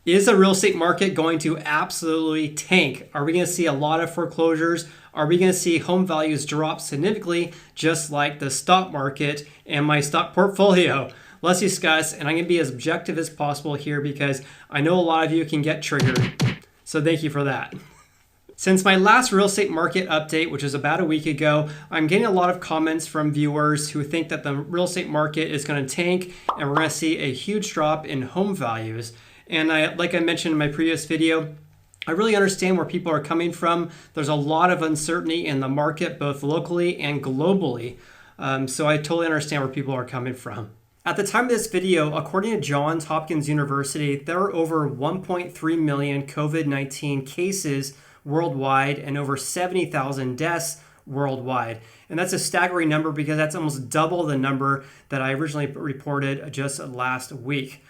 Is the real estate market going to absolutely tank? Are we going to see a lot of foreclosures? Are we going to see home values drop significantly, just like the stock market and my stock portfolio? Let's discuss, and I'm going to be as objective as possible here because I know a lot of you can get triggered. So thank you for that. Since my last real estate market update, which was about a week ago, I'm getting a lot of comments from viewers who think that the real estate market is going to tank and we're going to see a huge drop in home values. And like I mentioned in my previous video, I really understand where people are coming from. There's a lot of uncertainty in the market, both locally and globally. So I totally understand where people are coming from. At the time of this video, according to Johns Hopkins University, there are over 1.3 million COVID-19 cases worldwide and over 70,000 deaths worldwide. And that's a staggering number because that's almost double the number that I originally reported just last week.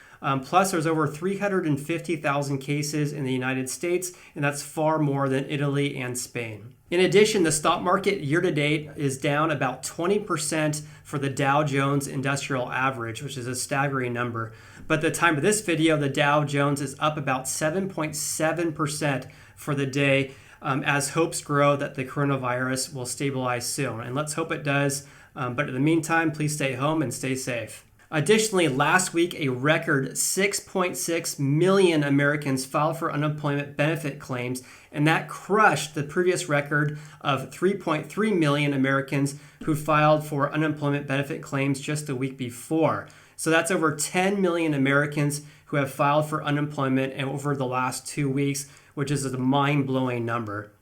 Plus, there's over 350,000 cases in the United States, and that's far more than Italy and Spain. In addition, the stock market year to date is down about 20% for the Dow Jones Industrial Average, which is a staggering number. But at the time of this video, the Dow Jones is up about 7.7% for the day as hopes grow that the coronavirus will stabilize soon. And let's hope it does. But in the meantime, please stay home and stay safe. Additionally, last week, a record 6.6 million Americans filed for unemployment benefit claims, and that crushed the previous record of 3.3 million Americans who filed for unemployment benefit claims just the week before. So that's over 10 million Americans who have filed for unemployment over the last 2 weeks, which is a mind-blowing number.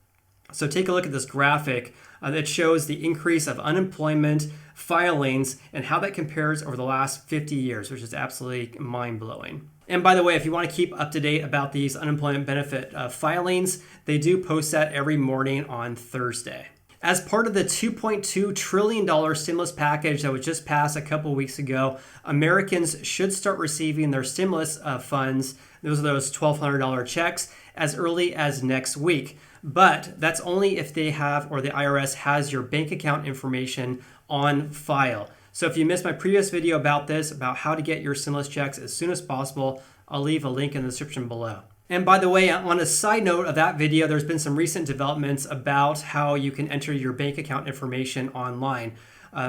So take a look at this graphic that shows the increase of unemployment filings and how that compares over the last 50 years, which is absolutely mind-blowing. And by the way, if you want to keep up to date about these unemployment benefit filings, they do post that every morning on Thursday. As part of the $2.2 trillion stimulus package that was just passed a couple weeks ago, Americans should start receiving their stimulus funds, those $1,200 checks, as early as next week. But that's only if they have, or the IRS has, your bank account information on file. So if you missed my previous video about this, about how to get your stimulus checks as soon as possible, I'll leave a link in the description below. And by the way, on a side note of that video, there's been some recent developments about how you can enter your bank account information online.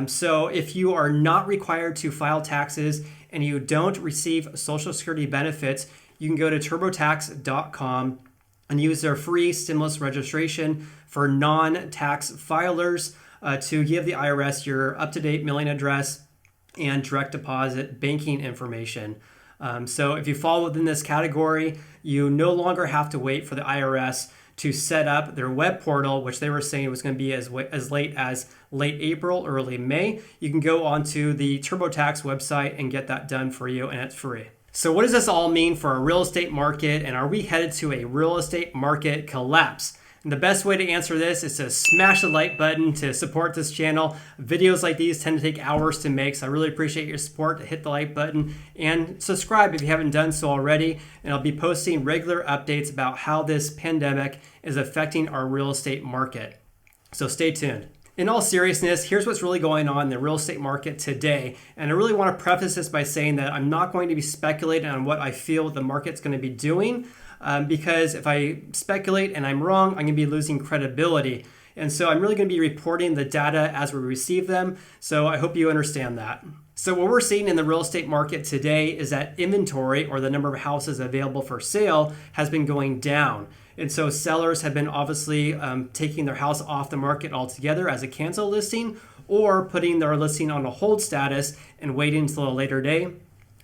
So if you are not required to file taxes and you don't receive Social Security benefits, you can go to turbotax.com and use their free stimulus registration for non-tax filers to give the IRS your up-to-date mailing address and direct deposit banking information. So if you fall within this category, you no longer have to wait for the IRS to set up their web portal, which they were saying was going to be as late as late April, early May. You can go onto the TurboTax website and get that done for you, and it's free. So what does this all mean for our real estate market, and are we headed to a real estate market collapse? And the best way to answer this is to smash the like button to support this channel. Videos like these tend to take hours to make, so I really appreciate your support. Hit the like button and subscribe if you haven't done so already. And I'll be posting regular updates about how this pandemic is affecting our real estate market. So stay tuned. In all seriousness, here's what's really going on in the real estate market today. And I really want to preface this by saying that I'm not going to be speculating on what I feel the market's going to be doing. Because if I speculate and I'm wrong, I'm going to be losing credibility. And so I'm really going to be reporting the data as we receive them. So I hope you understand that. So what we're seeing in the real estate market today is that inventory, or the number of houses available for sale, has been going down. And so sellers have been obviously taking their house off the market altogether as a cancel listing, or putting their listing on a hold status and waiting until a later day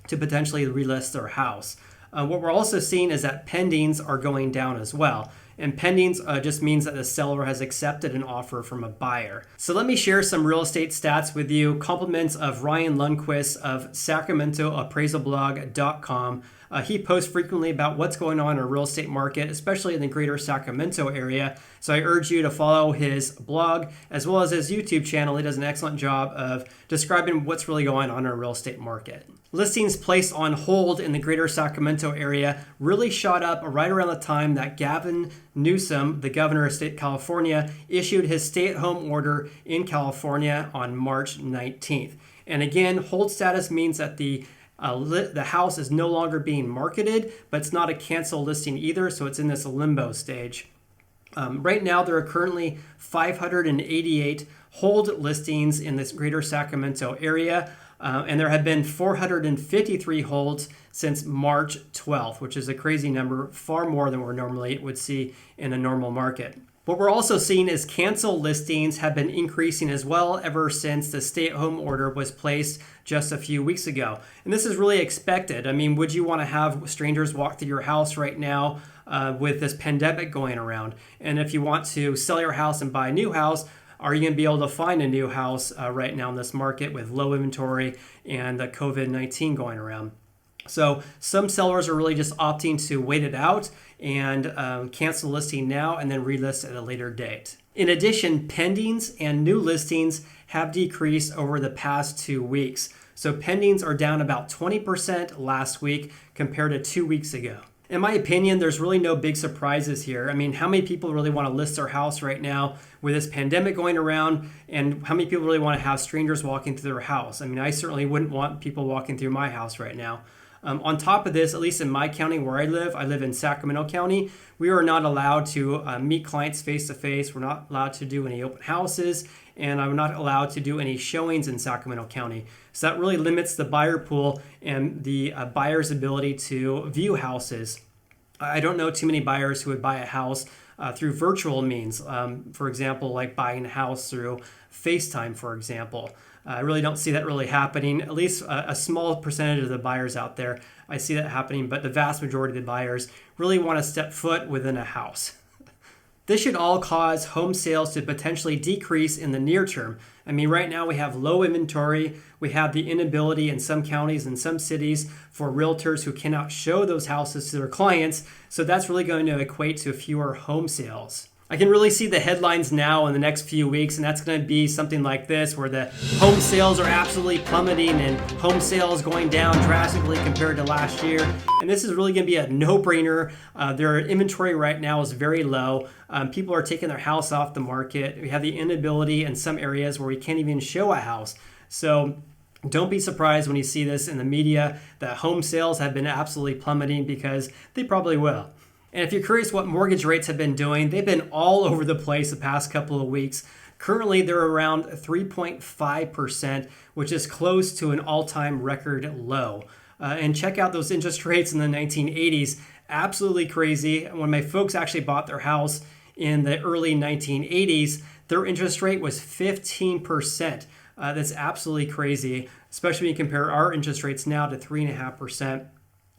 to potentially relist their house. What we're also seeing is that pendings are going down as well. And pendings just means that the seller has accepted an offer from a buyer. So let me share some real estate stats with you. Compliments of Ryan Lundquist of SacramentoAppraisalblog.com. He posts frequently about what's going on in our real estate market, especially in the greater Sacramento area. So I urge you to follow his blog as well as his YouTube channel. He does an excellent job of describing what's really going on in our real estate market. Listings placed on hold in the greater Sacramento area really shot up right around the time that Gavin Newsom, the governor of state California, issued his stay-at-home order in California on March 19th. And again, hold status means that the The house is no longer being marketed, but it's not a cancel listing either, so it's in this limbo stage. Right now, there are currently 588 hold listings in this greater Sacramento area, and there have been 453 holds since March 12th, which is a crazy number, far more than we normally would see in a normal market. What we're also seeing is cancel listings have been increasing as well ever since the stay-at-home order was placed just a few weeks ago. And this is really expected. I mean, would you want to have strangers walk through your house right now with this pandemic going around? And if you want to sell your house and buy a new house, are you going to be able to find a new house right now in this market with low inventory and the COVID-19 going around? So some sellers are really just opting to wait it out and cancel listing now and then relist at a later date. In addition, pendings and new listings have decreased over the past 2 weeks. So pendings are down about 20% last week compared to 2 weeks ago. In my opinion, there's really no big surprises here. I mean, how many people really want to list their house right now with this pandemic going around? And how many people really want to have strangers walking through their house? I mean, I certainly wouldn't want people walking through my house right now. On top of this, at least in my county where I live in Sacramento County, we are not allowed to meet clients face to face. We're not allowed to do any open houses, and I'm not allowed to do any showings in Sacramento County. So that really limits the buyer pool and the buyer's ability to view houses. I don't know too many buyers who would buy a house through virtual means. For example, like buying a house through FaceTime, for example. I really don't see that really happening. At least a small percentage of the buyers out there, I see that happening, but the vast majority of the buyers really want to step foot within a house. This should all cause home sales to potentially decrease in the near term. I mean, right now we have low inventory. We have the inability in some counties and some cities for realtors who cannot show those houses to their clients. So that's really going to equate to fewer home sales. I can really see the headlines now in the next few weeks, and that's going to be something like this, where the home sales are absolutely plummeting and home sales going down drastically compared to last year. And this is really going to be a no-brainer. Their inventory right now is very low. People are taking their house off the market. We have the inability in some areas where we can't even show a house. So don't be surprised when you see this in the media that home sales have been absolutely plummeting, because they probably will. And if you're curious what mortgage rates have been doing, they've been all over the place the past couple of weeks. Currently, they're around 3.5%, which is close to an all-time record low. And check out those interest rates in the 1980s. Absolutely crazy. When my folks actually bought their house in the early 1980s, their interest rate was 15%. That's absolutely crazy, especially when you compare our interest rates now to 3.5%.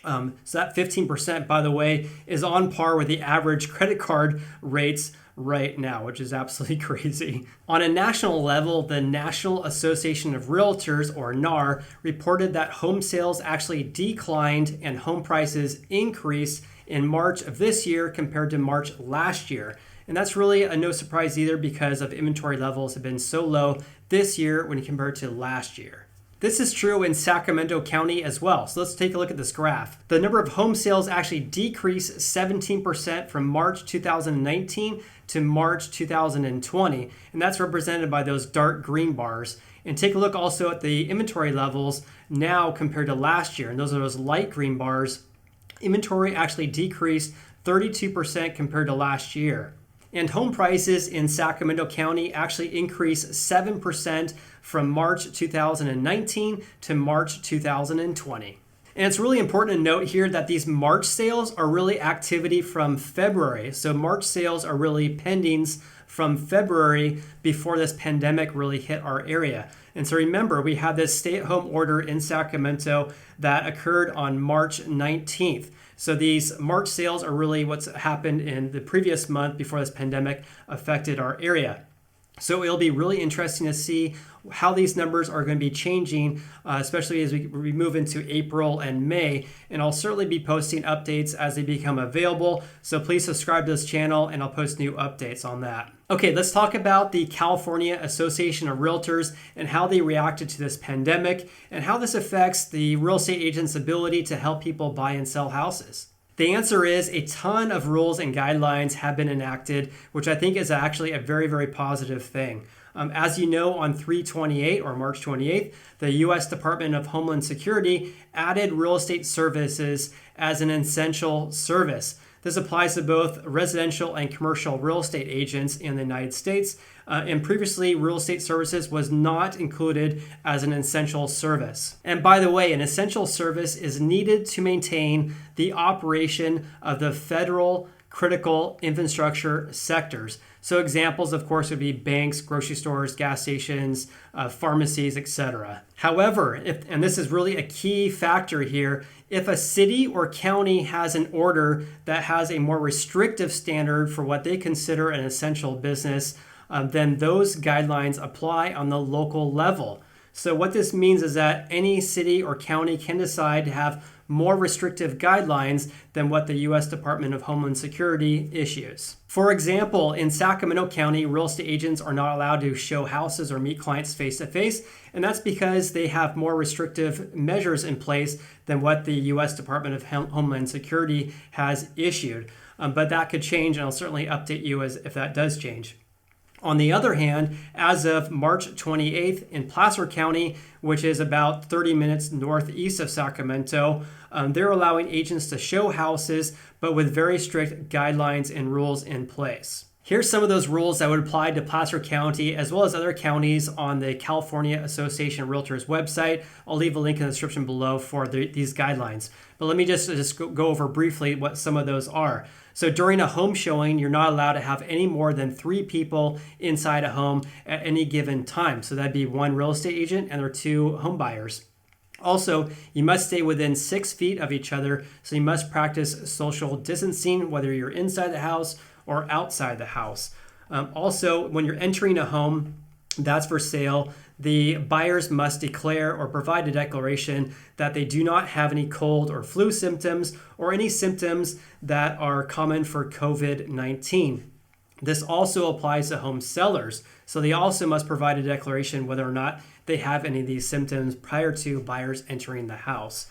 So that 15%, by the way, is on par with the average credit card rates right now, which is absolutely crazy. On a national level, the National Association of Realtors, or NAR, reported that home sales actually declined and home prices increased in March of this year compared to March last year. And that's really no surprise either, because of inventory levels have been so low this year when you compare it to last year. This is true in Sacramento County as well. So let's take a look at this graph. The number of home sales actually decreased 17% from March 2019 to March 2020. And that's represented by those dark green bars. And take a look also at the inventory levels now compared to last year. And those are those light green bars. Inventory actually decreased 32% compared to last year. And home prices in Sacramento County actually increased 7% from March 2019 to March 2020. And it's really important to note here that these March sales are really activity from February. So March sales are really pendings from February before this pandemic really hit our area. And so remember, we had this stay-at-home order in Sacramento that occurred on March 19th. So these March sales are really what's happened in the previous month before this pandemic affected our area. So it'll be really interesting to see how these numbers are going to be changing, especially as we move into April and May. And I'll certainly be posting updates as they become available. So please subscribe to this channel and I'll post new updates on that. Okay, let's talk about the California Association of Realtors and how they reacted to this pandemic and how this affects the real estate agent's ability to help people buy and sell houses. The answer is a ton of rules and guidelines have been enacted, which I think is actually a very, very positive thing. As you know, on 3/28 or March 28th, the U.S. Department of Homeland Security added real estate services as an essential service. This applies to both residential and commercial real estate agents in the United States. And previously, real estate services was not included as an essential service. And by the way, an essential service is needed to maintain the operation of the federal critical infrastructure sectors. So examples, of course, would be banks, grocery stores, gas stations, pharmacies, etc. However, and this is really a key factor here, if a city or county has an order that has a more restrictive standard for what they consider an essential business, then those guidelines apply on the local level. So what this means is that any city or county can decide to have more restrictive guidelines than what the U.S. Department of Homeland Security issues. For example, in Sacramento County, real estate agents are not allowed to show houses or meet clients face-to-face, and that's because they have more restrictive measures in place than what the U.S. Department of Homeland Security has issued. But that could change, and I'll certainly update you if that does change. On the other hand, as of March 28th in Placer County, which is about 30 minutes northeast of Sacramento, they're allowing agents to show houses, but with very strict guidelines and rules in place. Here's some of those rules that would apply to Placer County as well as other counties on the California Association of Realtors website. I'll leave a link in the description below for these guidelines. But let me just go over briefly what some of those are. So during a home showing, you're not allowed to have any more than 3 people inside a home at any given time. So that'd be 1 real estate agent and their 2 home buyers. Also, you must stay within 6 feet of each other. So you must practice social distancing, whether you're inside the house or outside the house. Also, when you're entering a home that's for sale, the buyers must declare or provide a declaration that they do not have any cold or flu symptoms or any symptoms that are common for COVID-19. This also applies to home sellers. So they also must provide a declaration whether or not they have any of these symptoms prior to buyers entering the house.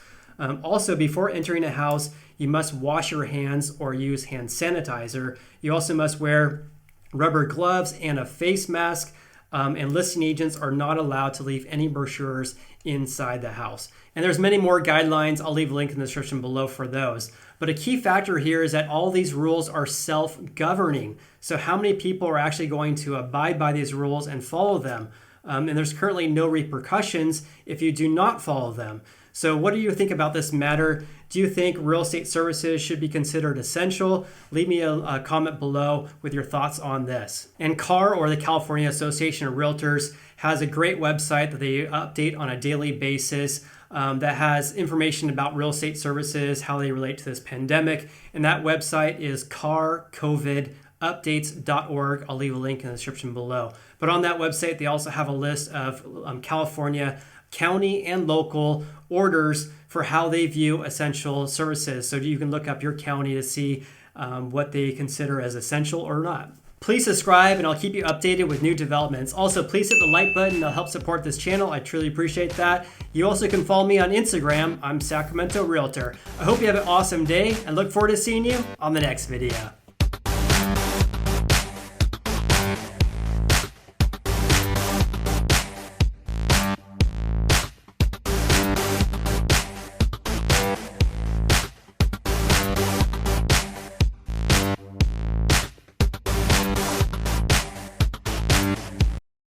Also, before entering a house, you must wash your hands or use hand sanitizer. You also must wear rubber gloves and a face mask. And listing agents are not allowed to leave any brochures inside the house. And there's many more guidelines. I'll leave a link in the description below for those. But a key factor here is that all these rules are self-governing. So how many people are actually going to abide by these rules and follow them? And there's currently no repercussions if you do not follow them. So what do you think about this matter? Do you think real estate services should be considered essential? Leave me a comment below with your thoughts on this. And CAR, or the California Association of Realtors, has a great website that they update on a daily basis that has information about real estate services, how they relate to this pandemic. And that website is carcovidupdates.org. I'll leave a link in the description below. But on that website, they also have a list of California county and local orders for how they view essential services. So you can look up your county to see what they consider as essential or not. Please subscribe and I'll keep you updated with new developments. Also, please hit the like button. That'll help support this channel. I truly appreciate that. You also can follow me on Instagram. I'm Sacramento Realtor. I hope you have an awesome day and look forward to seeing you on the next video.